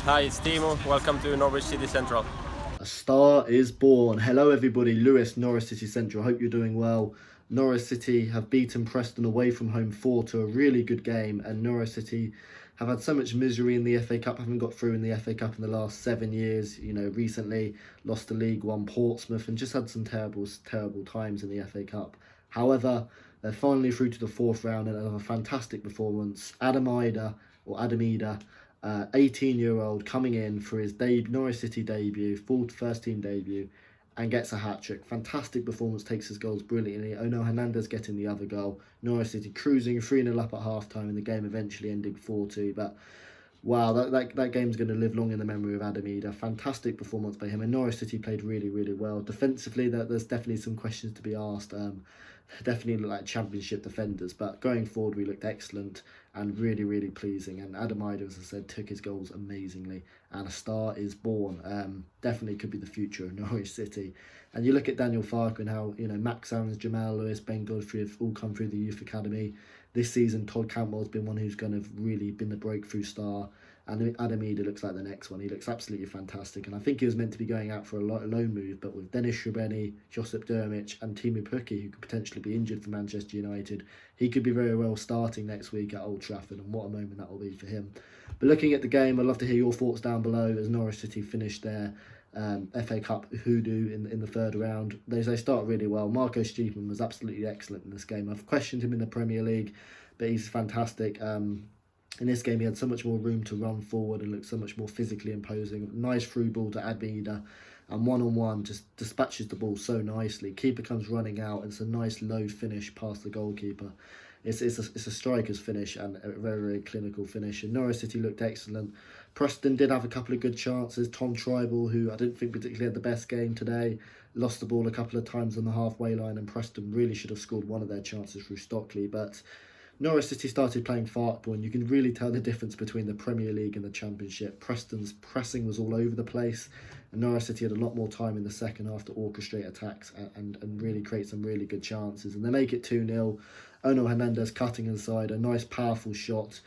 Hi, it's Timo. Welcome to Norwich City Central. A star is born. Hello, everybody. Lewis, Norwich City Central. Hope you're doing well. Norwich City have beaten Preston away from home 4 to a really good game, and Norwich City have had so much misery in the FA Cup, haven't got through in the FA Cup in the last 7 years. Recently lost the League One Portsmouth and just had some terrible times in the FA Cup. However, they're finally through to the fourth round and have a fantastic performance. Adam Idah, 18-year-old coming in for his Norwich City debut, full first team debut, and gets a hat-trick. Fantastic performance, takes his goals brilliantly. Ono Hernandez getting the other goal. Norwich City cruising 3-0 up at half-time, and the game eventually ending 4-2. But wow, that game's going to live long in the memory of Adam Idah. Fantastic performance by him, and Norwich City played really well. Defensively, there's definitely some questions to be asked. Definitely look like championship defenders, but going forward we looked excellent and really pleasing. And Adam Idah, as I said, took his goals amazingly, and a star is born. Definitely could be the future of Norwich City. And you look at Daniel Farke and how Max Aarons, Jamal Lewis, Ben Godfrey have all come through the youth academy. This season, Todd Cantwell's been one who's kind of really been the breakthrough star. And Adam Idah looks like the next one. He looks absolutely fantastic. And I think he was meant to be going out for a loan move, but with Dennis Srebeni, Josip Durmic and Timu Pukki, who could potentially be injured for Manchester United, he could be very well starting next week at Old Trafford. And what a moment that will be for him. But looking at the game, I'd love to hear your thoughts down below as Norwich City finished their FA Cup hoodoo in the third round. They start really well. Marco Stiepermann was absolutely excellent in this game. I've questioned him in the Premier League, but he's fantastic. In this game, he had so much more room to run forward and looked so much more physically imposing. Nice through ball to Idah, and one-on-one just dispatches the ball so nicely. Keeper comes running out, and it's a nice low finish past the goalkeeper. It's a striker's finish and a very clinical finish. And Norwich City looked excellent. Preston did have a couple of good chances. Tom Tribal, who I didn't think particularly had the best game today, lost the ball a couple of times on the halfway line, and Preston really should have scored one of their chances through Stockley. But Norwich City started playing Farke ball, and you can really tell the difference between the Premier League and the Championship. Preston's pressing was all over the place, and Norwich City had a lot more time in the second half to orchestrate attacks and really create some really good chances. And they make it 2-0. Ono Hernandez cutting inside, a nice powerful shot,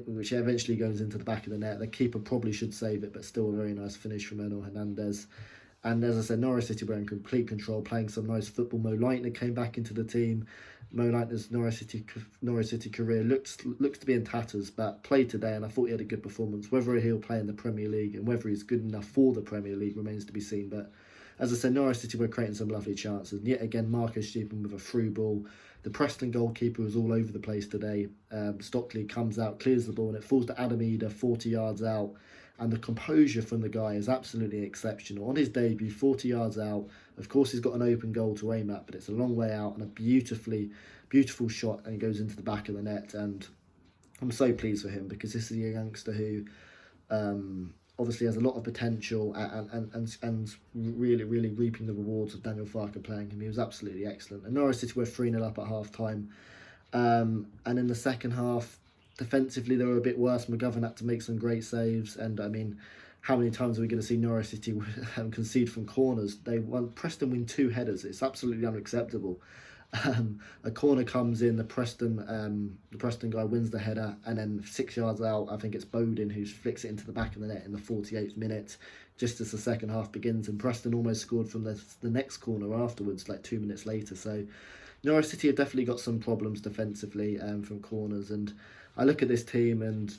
which eventually goes into the back of the net. The keeper probably should save it, but still a very nice finish from Ono Hernandez. And as I said, Norwich City were in complete control, playing some nice football. Mo Leitner came back into the team. Mo Leitner's Norwich City career looks to be in tatters, but played today, and I thought he had a good performance. Whether he'll play in the Premier League and whether he's good enough for the Premier League remains to be seen. But as I said, Norwich City were creating some lovely chances. And yet again, Marco Stiepermann with a through ball. The Preston goalkeeper was all over the place today. Stockley comes out, clears the ball, and it falls to Adam Idah 40 yards out. And the composure from the guy is absolutely exceptional. On his debut, 40 yards out. Of course, he's got an open goal to aim at, but it's a long way out and a beautiful shot, and he goes into the back of the net. And I'm so pleased for him, because this is a youngster who obviously has a lot of potential and really reaping the rewards of Daniel Farke playing him. He was absolutely excellent. And Norwich City were 3-0 up at half-time. And in the second half, defensively, they were a bit worse. McGovern had to make some great saves. And, I mean, how many times are we going to see Norwich City concede from corners? Preston win 2 headers. It's absolutely unacceptable. A corner comes in, the Preston guy wins the header, and then 6 yards out, I think it's Bowden who flicks it into the back of the net in the 48th minute, just as the second half begins. And Preston almost scored from the next corner afterwards, like 2 minutes later. So Norwich City have definitely got some problems defensively from corners. And I look at this team and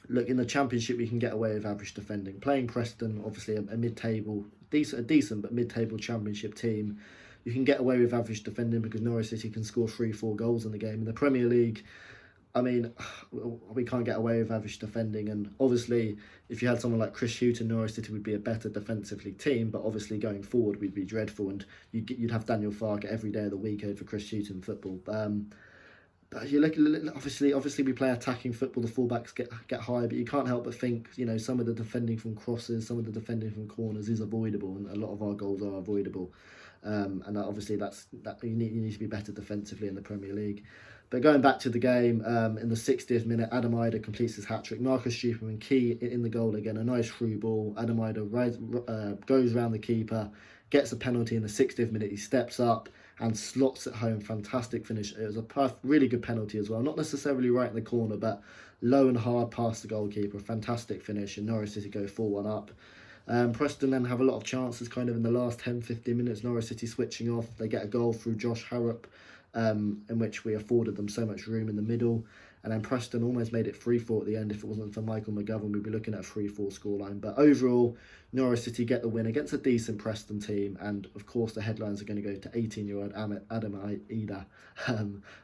look, in the Championship we can get away with average defending. Playing Preston, obviously a mid-table, decent but mid-table Championship team, you can get away with average defending because Norwich City can score 3-4 goals in the game. In the Premier League, I mean, we can't get away with average defending. And obviously, if you had someone like Chris Hughton, Norwich City would be a better defensively team. But obviously, going forward, we'd be dreadful. And you'd have Daniel Farke every day of the week over Chris Hughton football. But you look, obviously, we play attacking football. The fullbacks get high, but you can't help but think, some of the defending from crosses, some of the defending from corners is avoidable, and a lot of our goals are avoidable. And obviously, that you need to be better defensively in the Premier League. But going back to the game, in the 60th minute, Adam Idah completes his hat-trick. Marcus Stiepermann key in the goal again, a nice through ball. Adam Idah goes round the keeper, gets a penalty in the 60th minute. He steps up and slots it home. Fantastic finish. It was a really good penalty as well. Not necessarily right in the corner, but low and hard past the goalkeeper. Fantastic finish, and Norwich City go 4-1 up. Preston then have a lot of chances kind of in the last 10-15 minutes. Norwich City switching off. They get a goal through Josh Harrop, in which we afforded them so much room in the middle. And then Preston almost made it 3-4 at the end. If it wasn't for Michael McGovern, we'd be looking at a 3-4 scoreline. But overall, Norwich City get the win against a decent Preston team. And of course, the headlines are going to go to 18-year-old Adam Idah.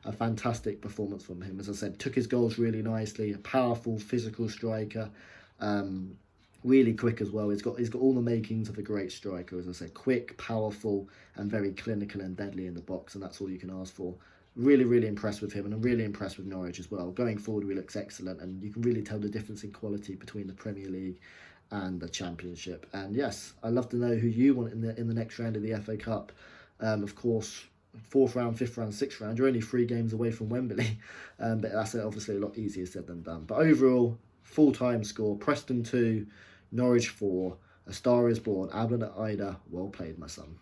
A fantastic performance from him. As I said, took his goals really nicely. A powerful, physical striker. Really quick as well. He's got all the makings of a great striker. As I said, quick, powerful, and very clinical and deadly in the box. And that's all you can ask for. Really, really impressed with him, and I'm really impressed with Norwich as well. Going forward, he looks excellent, and you can really tell the difference in quality between the Premier League and the Championship. And yes, I'd love to know who you want in the next round of the FA Cup. Of course, 4th round, 5th round, 6th round. You're only 3 games away from Wembley, but that's obviously a lot easier said than done. But overall, full-time score: Preston 2, Norwich 4. A star is born. Abdullah Idah, well played, my son.